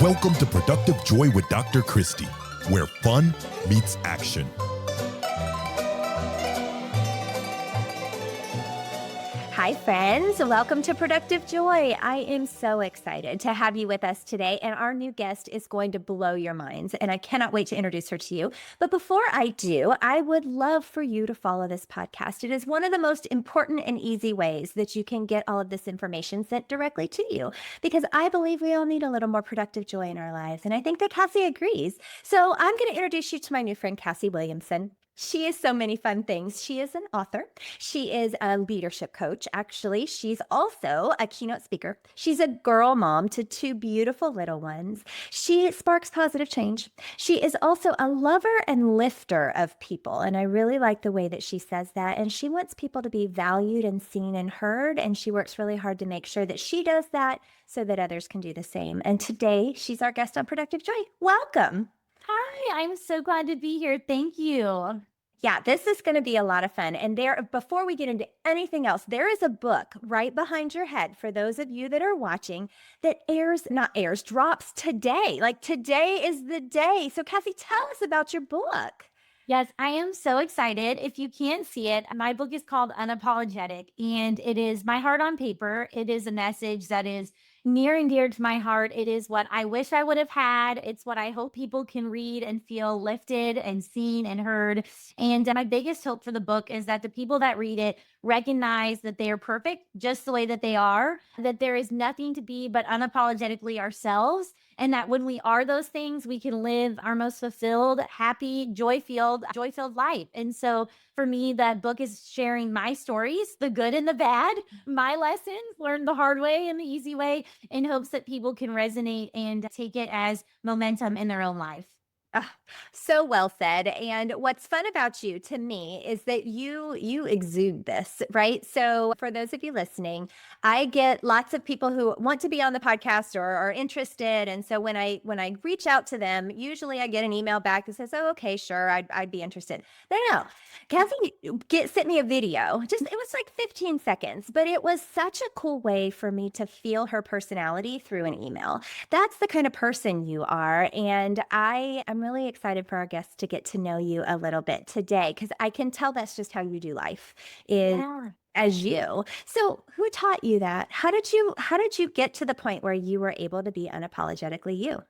Welcome to Productive Joy with Dr. Christie, where fun meets action. Hi, friends. Welcome to Productive Joy. I am so excited to have you with us today, and our new guest is going to blow your minds, and I cannot wait to introduce her to you. But before I do, I would love for you to follow this podcast. It is one of the most important and easy ways that you can get all of this information sent directly to you, because I believe we all need a little more productive joy in our lives, and I think that Cassie agrees. So I'm going to introduce you to my new friend, Cassy Williamson. She is so many fun things. She is an author. She is a leadership coach. Actually, she's also a keynote speaker. She's a girl mom to two beautiful little ones. She sparks positive change. She is also a lover and lifter of people. And I really like the way that she says that. And she wants people to be valued and seen and heard. And she works really hard to make sure that she does that so that others can do the same. And today she's our guest on Productive Joy. Welcome. Hi, I'm so glad to be here. Thank you. Yeah, this is going to be a lot of fun. And before we get into anything else, there is a book right behind your head for those of you that are watching that drops today. Like today is the day. So Cassie, tell us about your book. Yes, I am so excited. If you can't see it, my book is called Unapologetic, and it is my heart on paper. It is a message that is near and dear to my heart. It is what I wish I would have had. It's what I hope people can read and feel lifted and seen and heard. And my biggest hope for the book is that the people that read it recognize that they are perfect just the way that they are, that there is nothing to be but unapologetically ourselves. And that when we are those things, we can live our most fulfilled, happy, joy-filled life. And so for me, that book is sharing my stories, the good and the bad, my lessons learned the hard way and the easy way, in hopes that people can resonate and take it as momentum in their own life. So well said. And what's fun about you to me is that you exude this, right? So for those of you listening, I get lots of people who want to be on the podcast or are interested. And so when I reach out to them, usually I get an email back that says, "Oh, okay, sure, I'd be interested." No. Cassie sent me a video. It was like 15 seconds, but it was such a cool way for me to feel her personality through an email. That's the kind of person you are. And I'm really excited for our guests to get to know you a little bit today, because I can tell that's just how you do life as you. So who taught you that? How did you get to the point where you were able to be unapologetically you?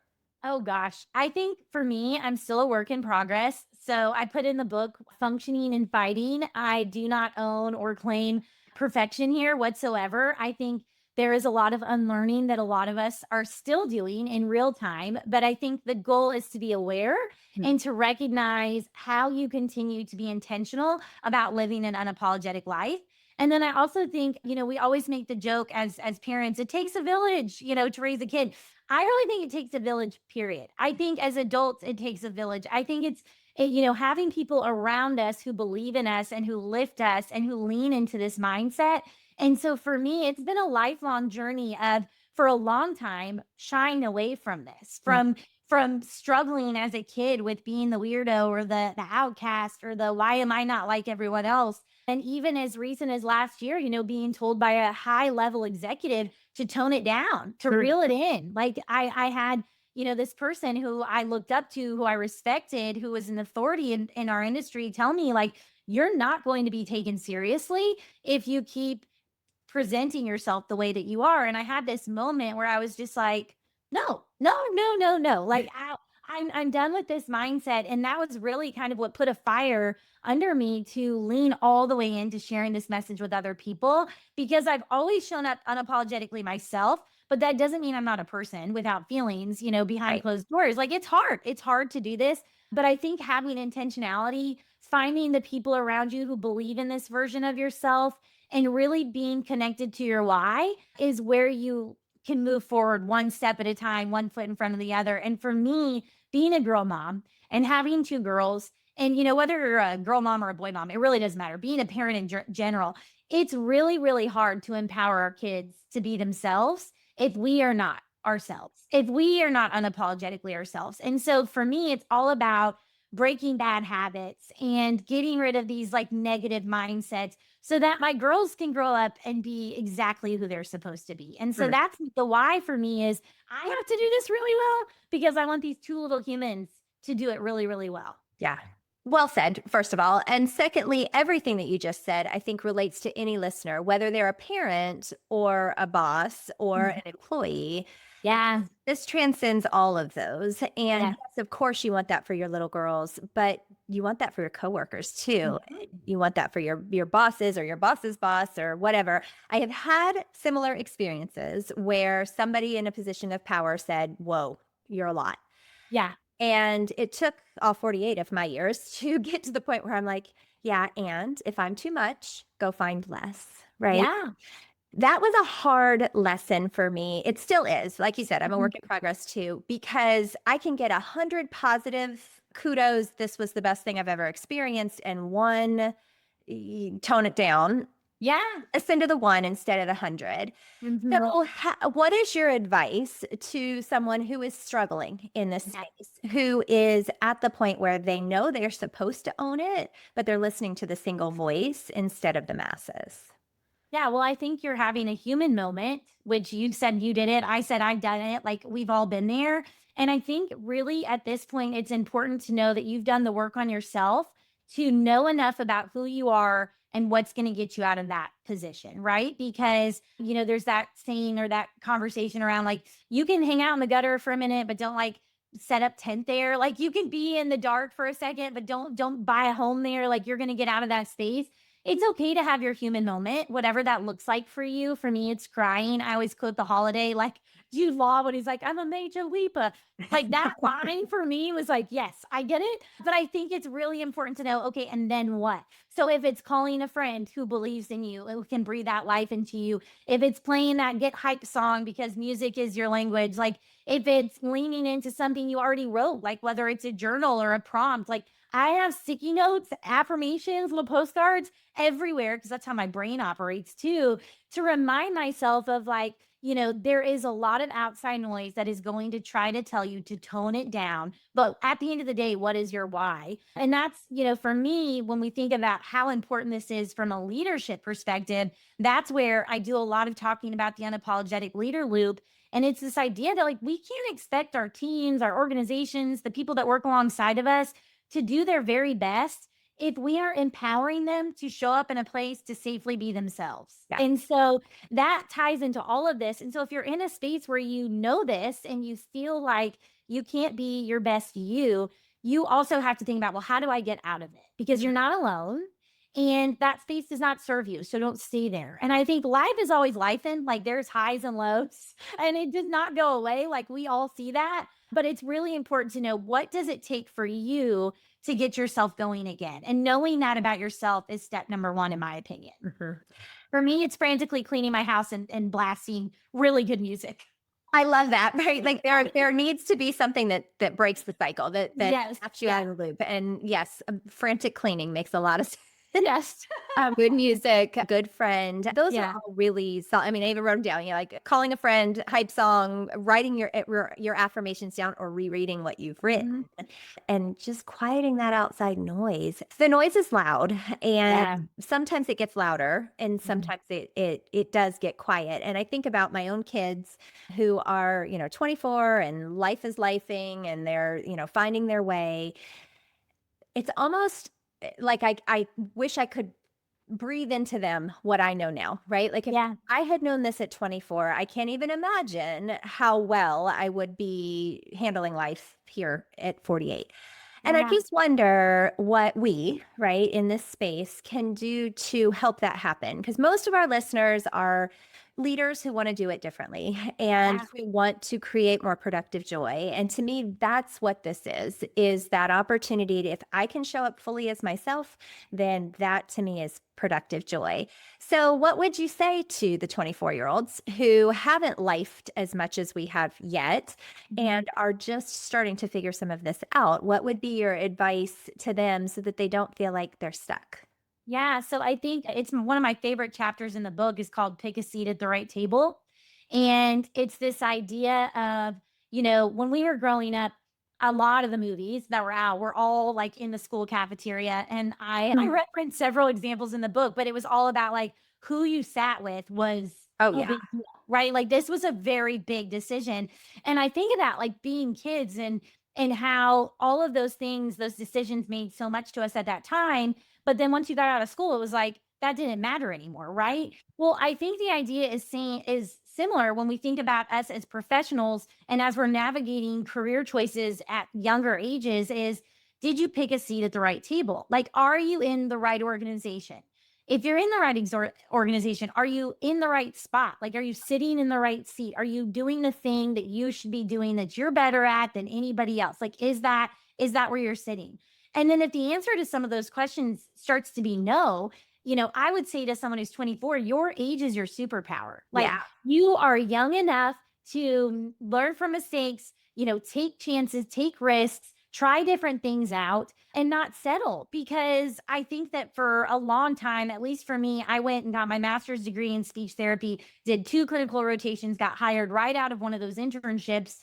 Oh gosh, I think for me, I'm still a work in progress. So I put in the book, Functioning and Fighting. I do not own or claim perfection here whatsoever. I think there is a lot of unlearning that a lot of us are still doing in real time. But I think the goal is to be aware and to recognize how you continue to be intentional about living an unapologetic life. And then I also think, we always make the joke as parents, it takes a village, to raise a kid. I really think it takes a village, period. I think as adults, it takes a village. I think having people around us who believe in us and who lift us and who lean into this mindset. And so for me, it's been a lifelong journey of, for a long time, shying away from this, from struggling as a kid with being the weirdo or the outcast or the why am I not like everyone else. And even as recent as last year, being told by a high level executive to tone it down, to reel it in. Like I had, this person who I looked up to, who I respected, who was an authority in our industry, tell me, like, you're not going to be taken seriously if you keep presenting yourself the way that you are. And I had this moment where I was just like, no. Like I'm done with this mindset. And that was really kind of what put a fire under me to lean all the way into sharing this message with other people, because I've always shown up unapologetically myself, but that doesn't mean I'm not a person without feelings, behind closed doors. Like it's hard to do this, but I think having intentionality, finding the people around you who believe in this version of yourself, and really being connected to your why is where you can move forward one step at a time, one foot in front of the other. And for me, being a girl mom and having two girls, and whether you're a girl mom or a boy mom, it really doesn't matter. Being a parent in general, it's really, really hard to empower our kids to be themselves if we are not ourselves, if we are not unapologetically ourselves. And so for me, it's all about breaking bad habits and getting rid of these like negative mindsets so that my girls can grow up and be exactly who they're supposed to be. And so Sure. that's the why for me is I have to do this really well because I want these two little humans to do it really, really well. Yeah. Well said, first of all. And secondly, everything that you just said, I think relates to any listener, whether they're a parent or a boss or an employee. Yeah. This transcends all of those. And Yeah. yes, of course, you want that for your little girls, but you want that for your coworkers too. You want that for your bosses or your boss's boss or whatever. I have had similar experiences where somebody in a position of power said, "Whoa, you're a lot." Yeah. And it took all 48 of my years to get to the point where I'm like, yeah, and if I'm too much, go find less, right? Yeah. That was a hard lesson for me. It still is. Like you said, I'm a work in progress too, because I can get 100 positive kudos. This was the best thing I've ever experienced. And one, tone it down, Yeah. ascend to the one instead of the 100. Mhm. So, what is your advice to someone who is struggling in this space, who is at the point where they know they're supposed to own it, but they're listening to the single voice instead of the masses? Yeah, well, I think you're having a human moment, which you said you did it. I said I've done it. Like we've all been there. And I think really at this point, it's important to know that you've done the work on yourself to know enough about who you are and what's going to get you out of that position, right? Because, there's that saying or that conversation around like you can hang out in the gutter for a minute, but don't like set up tent there. Like you can be in the dark for a second, but don't buy a home there. Like you're going to get out of that space. It's okay to have your human moment, whatever that looks like for you. For me, it's crying. I always quote the holiday, like Jude Law when he's like, I'm a major weeper. Like that line for me was like, yes, I get it. But I think it's really important to know, okay, and then what? So if it's calling a friend who believes in you, who can breathe that life into you, if it's playing that get hype song because music is your language, like if it's leaning into something you already wrote, like whether it's a journal or a prompt, like I have sticky notes, affirmations, little postcards everywhere because that's how my brain operates too, to remind myself of like, there is a lot of outside noise that is going to try to tell you to tone it down. But at the end of the day, what is your why? And that's, for me, when we think about how important this is from a leadership perspective, that's where I do a lot of talking about the unapologetic leader loop. And it's this idea that like we can't expect our teams, our organizations, the people that work alongside of us to do their very best if we are empowering them to show up in a place to safely be themselves. Yeah. And so that ties into all of this. And so if you're in a space where you know this and you feel like you can't be your best you also have to think about, well, how do I get out of it? Because you're not alone. And that space does not serve you. So don't stay there. And I think life is always life in like there's highs and lows and it does not go away. Like we all see that. But it's really important to know what does it take for you to get yourself going again. And knowing that about yourself is step number one, in my opinion. For me, it's frantically cleaning my house and blasting really good music. I love that, right? Like there needs to be something that breaks the cycle, that Yes. snaps you out of the loop. And yes, frantic cleaning makes a lot of sense. Yes. Good music, a good friend. Those Yeah. are all really solid. I mean, I even wrote them down. Like calling a friend, hype song, writing your affirmations down, or rereading what you've written, and just quieting that outside noise. The noise is loud, and sometimes it gets louder, and sometimes it does get quiet. And I think about my own kids who are 24, and life is lifing, and they're finding their way. It's almost like I wish I could breathe into them what I know now, right? Like if I had known this at 24, I can't even imagine how well I would be handling life here at 48. And I just wonder what we, right, in this space can do to help that happen. Because most of our listeners are leaders who want to do it differently and who want to create more productive joy. And to me, that's what this is that opportunity to, if I can show up fully as myself, then that to me is productive joy. So what would you say to the 24-year-olds who haven't lifed as much as we have yet and are just starting to figure some of this out? What would be your advice to them so that they don't feel like they're stuck? Yeah. So I think it's one of my favorite chapters in the book is called Pick a Seat at the Right Table. And it's this idea of, when we were growing up, a lot of the movies that were out were all like in the school cafeteria. And I referenced several examples in the book, but it was all about like who you sat with was Oh, a yeah. big deal, right? Like this was a very big decision. And I think of that like being kids and how all of those things, those decisions made so much to us at that time. But then once you got out of school, it was like that didn't matter anymore, right? Well, I think the idea is similar when we think about us as professionals and as we're navigating career choices at younger ages is, did you pick a seat at the right table? Like, are you in the right organization? If you're in the right organization, are you in the right spot? Like, are you sitting in the right seat? Are you doing the thing that you should be doing that you're better at than anybody else? Like, is that where you're sitting? And then if the answer to some of those questions starts to be no, I would say to someone who's 24, your age is your superpower. Like Yeah. you are young enough to learn from mistakes, take chances, take risks, try different things out and not settle. Because I think that for a long time, at least for me, I went and got my master's degree in speech therapy, did 2 clinical rotations, got hired right out of one of those internships.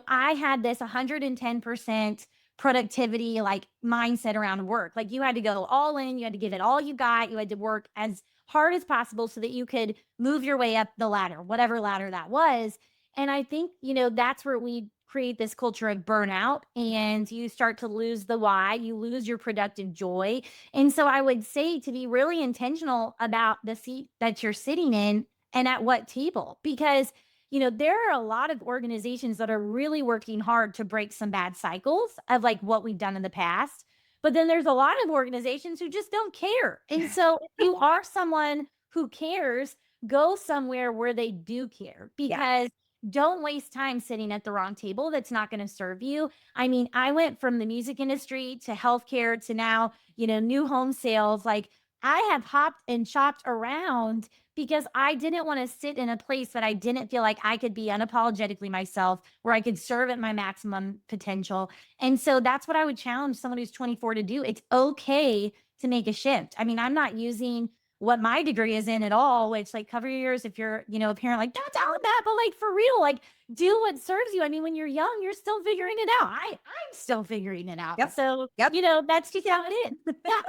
I had this 110% productivity like mindset around work. Like you had to go all in, you had to give it all you got, you had to work as hard as possible so that you could move your way up the ladder, whatever ladder that was. And I think, that's where we create this culture of burnout and you start to lose the why, you lose your productive joy. And so I would say to be really intentional about the seat that you're sitting in and at what table, because there are a lot of organizations that are really working hard to break some bad cycles of like what we've done in the past. But then there's a lot of organizations who just don't care. And so if you are someone who cares, go somewhere where they do care, because don't waste time sitting at the wrong table that's not going to serve you. I mean, I went from the music industry to healthcare to now, new home sales. Like I have hopped and chopped around because I didn't want to sit in a place that I didn't feel like I could be unapologetically myself, where I could serve at my maximum potential. And so that's what I would challenge someone who's 24 to do. It's okay to make a shift. I mean, I'm not using what my degree is in at all, which like cover your ears if you're, a parent, like don't tell them that, but like for real, like do what serves you. I mean, when you're young, you're still figuring it out. I'm still figuring it out. Yep. So, Yep. that's just how it is. Yeah.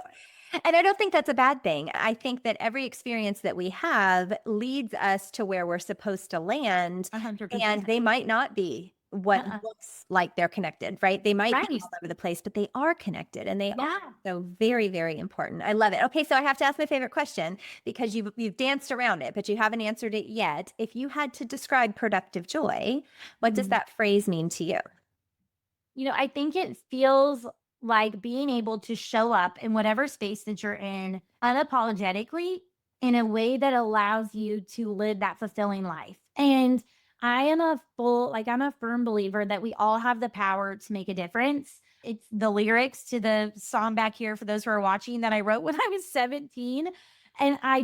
And I don't think that's a bad thing. I think that every experience that we have leads us to where we're supposed to land. 100%. And they might not be what looks like they're connected, right? They might be Right. all over the place, but they are connected and they are Yeah. so very, very important. I love it. Okay, so I have to ask my favorite question because you've danced around it, but you haven't answered it yet. If you had to describe productive joy, what does that phrase mean to you? I think it feels like being able to show up in whatever space that you're in unapologetically in a way that allows you to live that fulfilling life. And I'm a firm believer that we all have the power to make a difference. It's the lyrics to the song back here for those who are watching that I wrote when I was 17. And I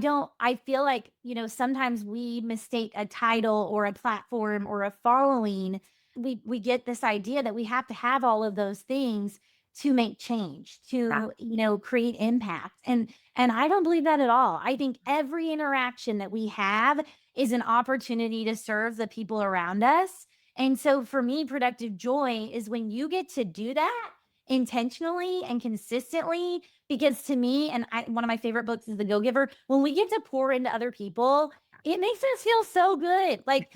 feel like, sometimes we mistake a title or a platform or a following. We get this idea that we have to have all of those things to make change, to create impact. And I don't believe that at all. I think every interaction that we have is an opportunity to serve the people around us. And so for me, productive joy is when you get to do that intentionally and consistently. Because to me, and one of my favorite books is The Go-Giver, when we get to pour into other people, it makes us feel so good. Like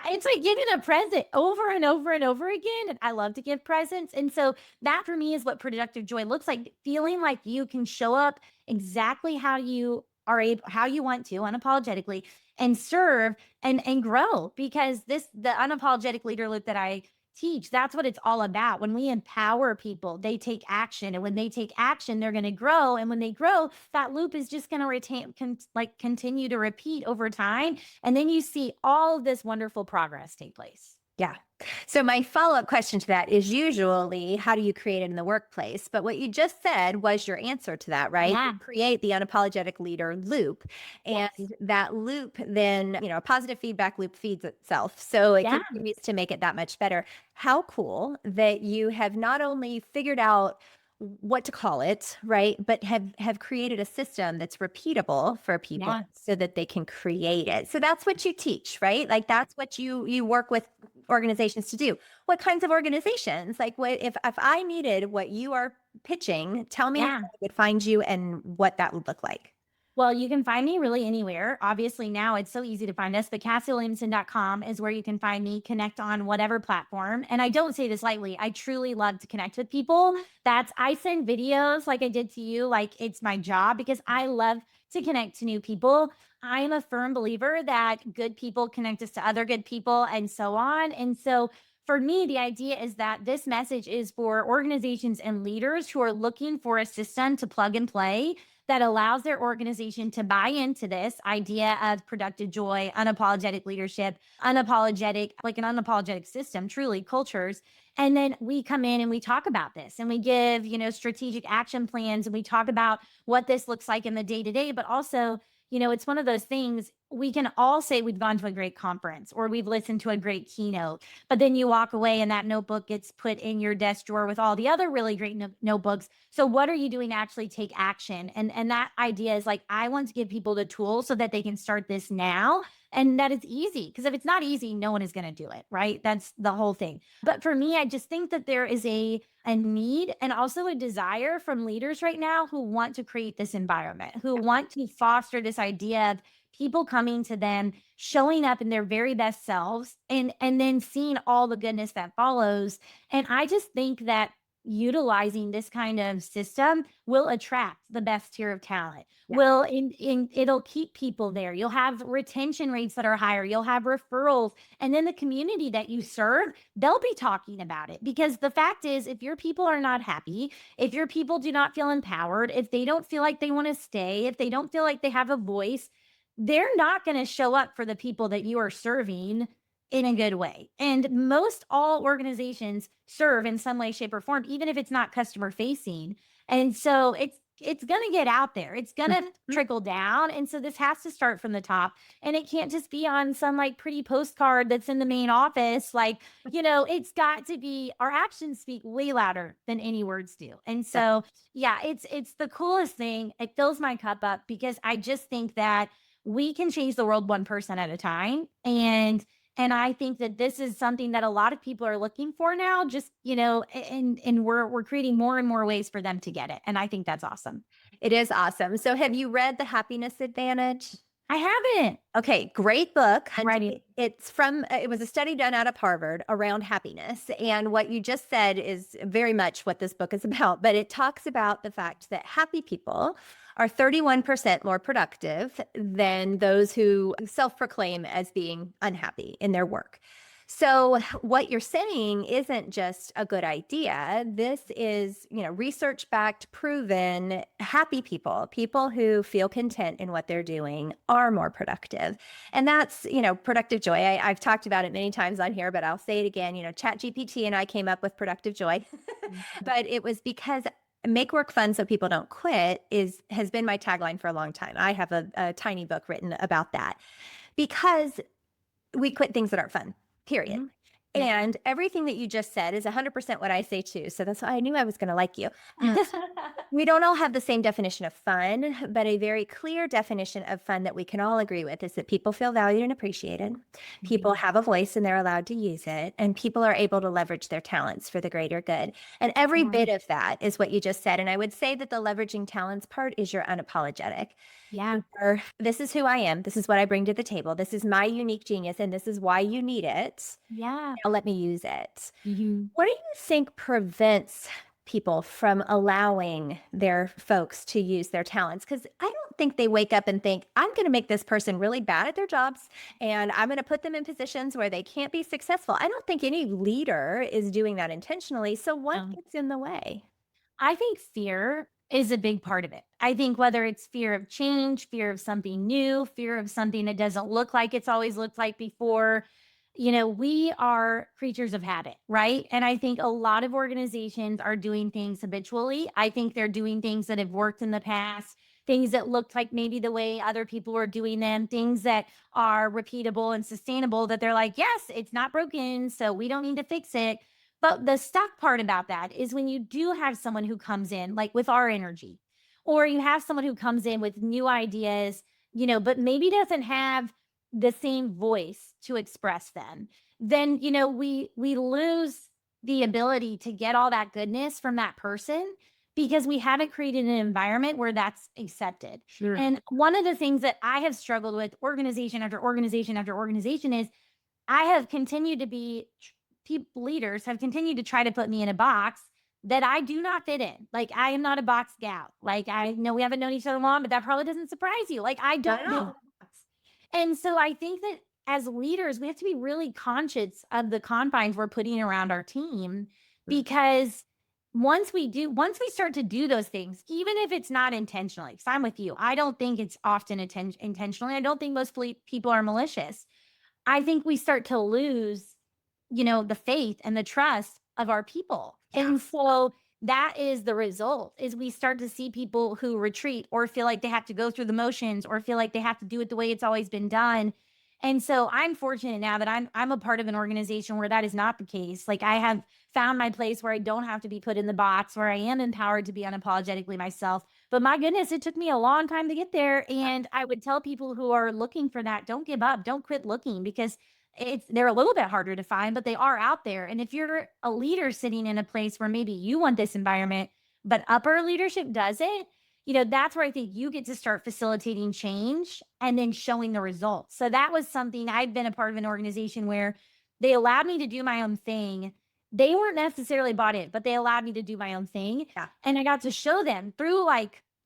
it's like giving a present over and over and over again. And I love to give presents. And so that for me is what productive joy looks like, feeling like you can show up exactly how you are able, how you want to unapologetically and serve and grow. Because the unapologetic leader loop that I teach, that's what it's all about. When we empower people, they take action, and when they take action, they're going to grow, and when they grow, that loop is just going to continue to repeat over time, and then you see all of this wonderful progress take place. Yeah. So my follow-up question to that is usually, how do you create it in the workplace? But what you just said was your answer to that, right? Yeah. You create the unapologetic leader loop. And that loop then, a positive feedback loop feeds itself. So it continues to make it that much better. How cool that you have not only figured out what to call it, right? But have created a system that's repeatable for people so that they can create it. So that's what you teach, right? Like that's what you work with organizations to do. What kinds of organizations? Like, what if I needed what you are pitching, tell me how Yeah. I would find you and what that would look like. Well, you can find me really anywhere. Obviously, now it's so easy to find us, but CassieWilliamson.com is where you can find me, connect on whatever platform. And I don't say this lightly. I truly love to connect with people. I send videos like I did to you, like it's my job because I love to connect to new people. I am a firm believer that good people connect us to other good people and so on. And so for me, the idea is that this message is for organizations and leaders who are looking for a system to plug and play that allows their organization to buy into this idea of productive joy, unapologetic leadership, unapologetic, like an unapologetic system, truly cultures. And then we come in and we talk about this and we give, strategic action plans and we talk about what this looks like in the day to day, but also, it's one of those things we can all say we've gone to a great conference or we've listened to a great keynote, but then you walk away and that notebook gets put in your desk drawer with all the other really great notebooks. So what are you doing to actually take action? And that idea is like, I want to give people the tools so that they can start this now. And that is easy because if it's not easy, no one is going to do it. Right. That's the whole thing. But for me, I just think that there is a need and also a desire from leaders right now who want to create this environment, who want to foster this idea of people coming to them, showing up in their very best selves and then seeing all the goodness that follows. And I just think that utilizing this kind of system will attract the best tier of talent. Yeah. Will in it'll keep people there. You'll have retention rates that are higher. You'll have referrals. And then the community that you serve, they'll be talking about it. Because the fact is, if your people are not happy, if your people do not feel empowered, if they don't feel like they want to stay, if they don't feel like they have a voice, they're not going to show up for the people that you are serving in a good way. And most all organizations serve in some way, shape, or form, even if it's not customer facing. And so it's going to get out there. It's going to trickle down. And so this has to start from the top. And it can't just be on some like pretty postcard that's in the main office. Like, it's got to be, our actions speak way louder than any words do. And so, yeah, it's the coolest thing. It fills my cup up because I just think that we can change the world one person at a time. And I think that this is something that a lot of people are looking for now, just, and we're creating more and more ways for them to get it. And I think that's awesome. It is awesome. So have you read The Happiness Advantage? I haven't. Okay, great book. I'm writing. It was a study done out of Harvard around happiness. And what you just said is very much what this book is about. But it talks about the fact that happy people are 31% more productive than those who self-proclaim as being unhappy in their work. So what you're saying isn't just a good idea. This is, research-backed, proven, happy people who feel content in what they're doing are more productive. And that's, productive joy. I've talked about it many times on here, but I'll say it again. ChatGPT and I came up with productive joy, but it was because make work fun so people don't quit has been my tagline for a long time. I have a tiny book written about that because we quit things that aren't fun. Period. Mhm. And everything that you just said is 100% what I say too. So that's why I knew I was going to like you. We don't all have the same definition of fun, but a very clear definition of fun that we can all agree with is that people feel valued and appreciated. People have a voice and they're allowed to use it, and people are able to leverage their talents for the greater good. And every bit of that is what you just said. And I would say that the leveraging talents part is your unapologetic. Yeah. Or, this is who I am. This is what I bring to the table. This is my unique genius, and this is why you need it. Yeah. Now let me use it. Mhm. What do you think prevents people from allowing their folks to use their talents? Because I don't think they wake up and think, I'm going to make this person really bad at their jobs and I'm going to put them in positions where they can't be successful. I don't think any leader is doing that intentionally. So what No. gets in the way? I think fear is a big part of it. I think whether it's fear of change, fear of something new, fear of something that doesn't look like it's always looked like before, we are creatures of habit, right? And I think a lot of organizations are doing things habitually. I think they're doing things that have worked in the past, things that looked like maybe the way other people were doing them, things that are repeatable and sustainable that they're like, yes, it's not broken, so we don't need to fix it. But the stuck part about that is when you do have someone who comes in, like with our energy, or you have someone who comes in with new ideas, but maybe doesn't have the same voice to express them, then, we lose the ability to get all that goodness from that person because we haven't created an environment where that's accepted. Sure. And one of the things that I have struggled with organization after organization after organization is I have continued to be people leaders have continued to try to put me in a box that I do not fit in. Like I am not a box gal. Like I know we haven't known each other long, but that probably doesn't surprise you. Like I don't fit in a box. And so I think that as leaders, we have to be really conscious of the confines we're putting around our team because once we start to do those things, even if it's not intentionally, because I'm with you, I don't think it's often intentionally. I don't think most people are malicious. I think we start to lose, the faith and the trust of our people. Yeah. And so that is the result is we start to see people who retreat or feel like they have to go through the motions or feel like they have to do it the way it's always been done. And so I'm fortunate now that I'm a part of an organization where that is not the case. Like I have found my place where I don't have to be put in the box, where I am empowered to be unapologetically myself. But my goodness, it took me a long time to get there. And I would tell people who are looking for that, don't give up, don't quit looking because they're a little bit harder to find, but they are out there. And if you're a leader sitting in a place where maybe you want this environment, but upper leadership doesn't, that's where I think you get to start facilitating change and then showing the results. So that was something I'd been a part of an organization where they allowed me to do my own thing. They weren't necessarily bought in, but they allowed me to do my own thing. Yeah. And I got to show them through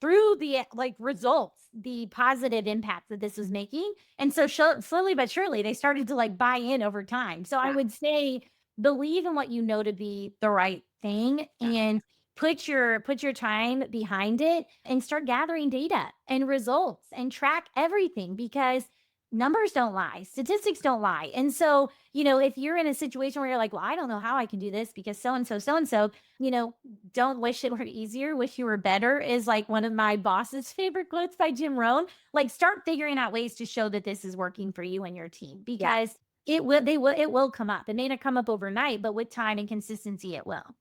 the results, the positive impact that this was making. And so slowly but surely, they started to buy in over time. So I would say, believe in what you know to be the right thing and put your time behind it and start gathering data and results and track everything because numbers don't lie, statistics don't lie. And so, if you're in a situation where you're like, well, I don't know how I can do this because so-and-so, don't wish it were easier, wish you were better is one of my boss's favorite quotes by Jim Rohn. Start figuring out ways to show that this is working for you and your team because it will come up. It may not come up overnight, but with time and consistency, it will.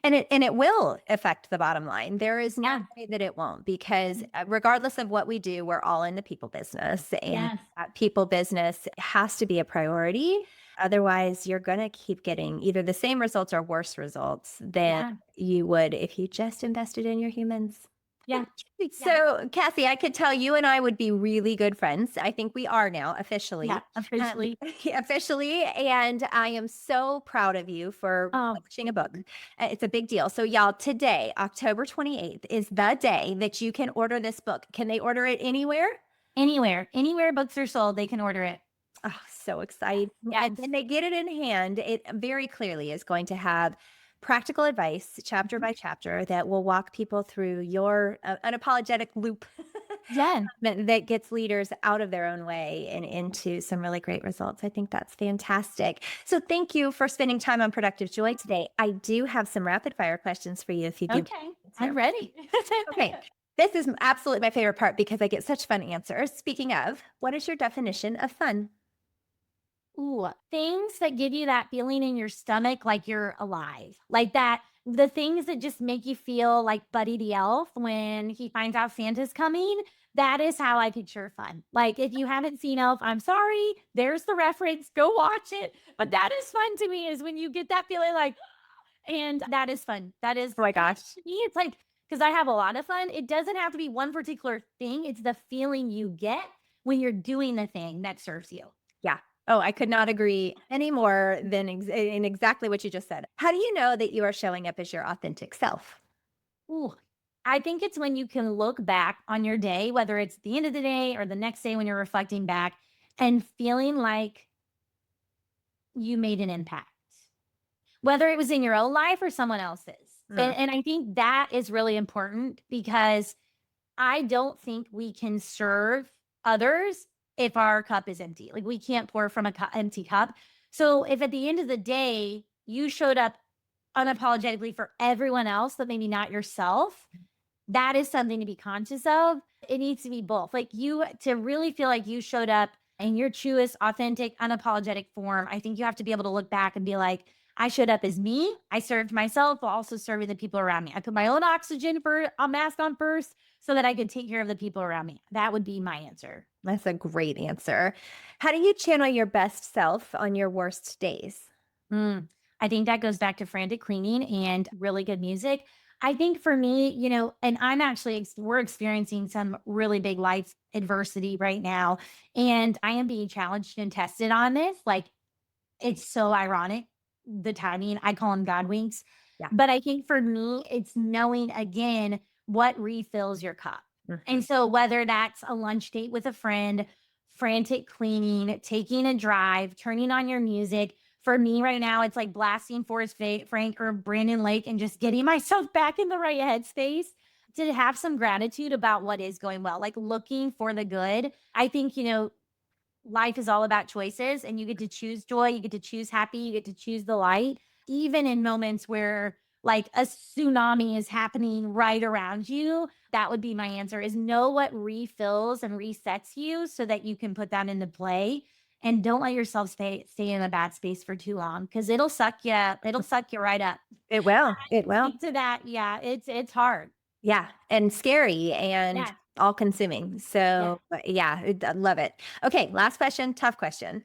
And it will affect the bottom line. There is no way that it won't, because regardless of what we do, we're all in the people business, and that people business has to be a priority. Otherwise, you're going to keep getting either the same results or worse results than you would if you just invested in your humans. Yeah. So, Cassie, I could tell you and I would be really good friends. I think we are now officially. Yeah, officially. Officially. And I am so proud of you for publishing a book. It's a big deal. So, y'all, today, October 28th, is the day that you can order this book. Can they order it anywhere? Anywhere books are sold, they can order it. Oh, so excited. Yes. And when they get it in hand, it very clearly is going to have practical advice, chapter by chapter, that will walk people through your unapologetic loop that gets leaders out of their own way and into some really great results. I think that's fantastic. So thank you for spending time on Productive Joy today. I do have some rapid fire questions for you if you give. Okay, I'm ready. Okay. This is absolutely my favorite part because I get such fun answers. Speaking of, what is your definition of fun? Ooh, things that give you that feeling in your stomach like you're alive. Like that, the things that just make you feel like Buddy the Elf when he finds out Santa's coming. That is how I picture fun. Like if you haven't seen Elf, I'm sorry, there's the reference, go watch it. But that is fun to me is when you get that feeling and that is fun. That is, oh my gosh. To me, it's because I have a lot of fun. It doesn't have to be one particular thing. It's the feeling you get when you're doing the thing that serves you. Yeah. Oh, I could not agree any more than in exactly what you just said. How do you know that you are showing up as your authentic self? Ooh, I think it's when you can look back on your day, whether it's the end of the day or the next day when you're reflecting back and feeling like you made an impact, whether it was in your own life or someone else's. And I think that is really important because I don't think we can serve others if our cup is empty. Like we can't pour from an empty cup. So if at the end of the day, you showed up unapologetically for everyone else, but maybe not yourself, that is something to be conscious of. It needs to be both. Like you, to really feel like you showed up in your truest, authentic, unapologetic form, I think you have to be able to look back and be like, I showed up as me. I served myself while also serving the people around me. I put my own oxygen for a mask on first so that I could take care of the people around me. That would be my answer. That's a great answer. How do you channel your best self on your worst days? I think that goes back to frantic cleaning and really good music. I think for me, and I'm actually, we're experiencing some really big life adversity right now. And I am being challenged and tested on this. Like, it's so ironic, the timing. I call them God winks. Yeah. But I think for me, it's knowing again what refills your cup. Mhm. And so whether that's a lunch date with a friend, frantic cleaning, taking a drive, turning on your music. For me right now, it's like blasting Forrest Frank or Brandon Lake and just getting myself back in the right headspace to have some gratitude about what is going well, like looking for the good. I think, life is all about choices and you get to choose joy, you get to choose happy, you get to choose the light, even in moments where like a tsunami is happening right around you. That would be my answer is know what refills and resets you so that you can put that into play and don't let yourself stay in a bad space for too long because it'll suck you, right up. It will. It will. Speak to that. Yeah, it's hard. Yeah, and scary and Yeah. all consuming. So, yeah, I love it. Okay, last question, tough question.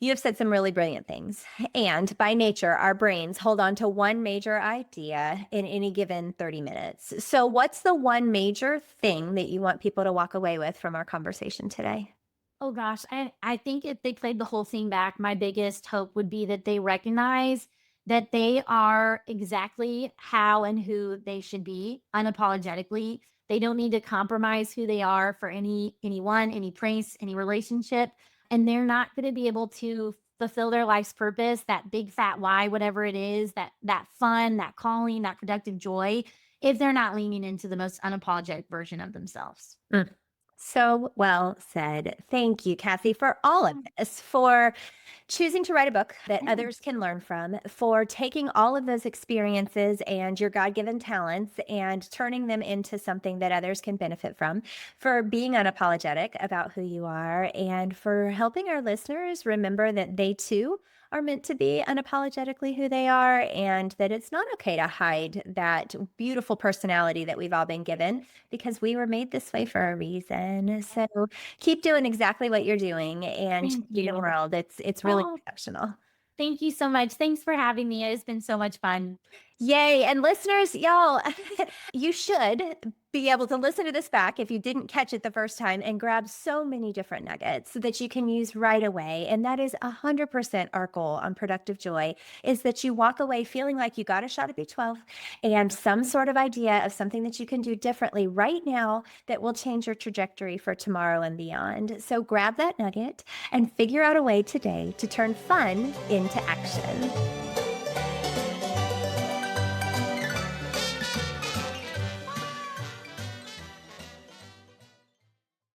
You have said some really brilliant things. And by nature, our brains hold on to one major idea in any given 30 minutes. So, what's the one major thing that you want people to walk away with from our conversation today? Oh gosh, I think if they played the whole thing back, my biggest hope would be that they recognize that they are exactly how and who they should be unapologetically. They don't need to compromise who they are for anyone, any place, any relationship, and they're not going to be able to fulfill their life's purpose, that big fat why, whatever it is, that fun, that calling, that productive joy, if they're not leaning into the most unapologetic version of themselves. So well said. Thank you, Cassie, for all of this, for choosing to write a book that others can learn from, for taking all of those experiences and your God given talents and turning them into something that others can benefit from, for being unapologetic about who you are, and for helping our listeners remember that they too are meant to be unapologetically who they are and that it's not okay to hide that beautiful personality that we've all been given because we were made this way for a reason. So keep doing exactly what you're doing and Thank changing the you. world. It's really Oh, exceptional. thank you so much. Thanks for having me. It's been so much fun. Yay. And listeners, y'all, you should be able to listen to this back if you didn't catch it the first time and grab so many different nuggets that you can use right away. And that is 100% our goal on Productive Joy is that you walk away feeling like you got a shot at B12 and some sort of idea of something that you can do differently right now that will change your trajectory for tomorrow and beyond. So grab that nugget and figure out a way today to turn fun into action.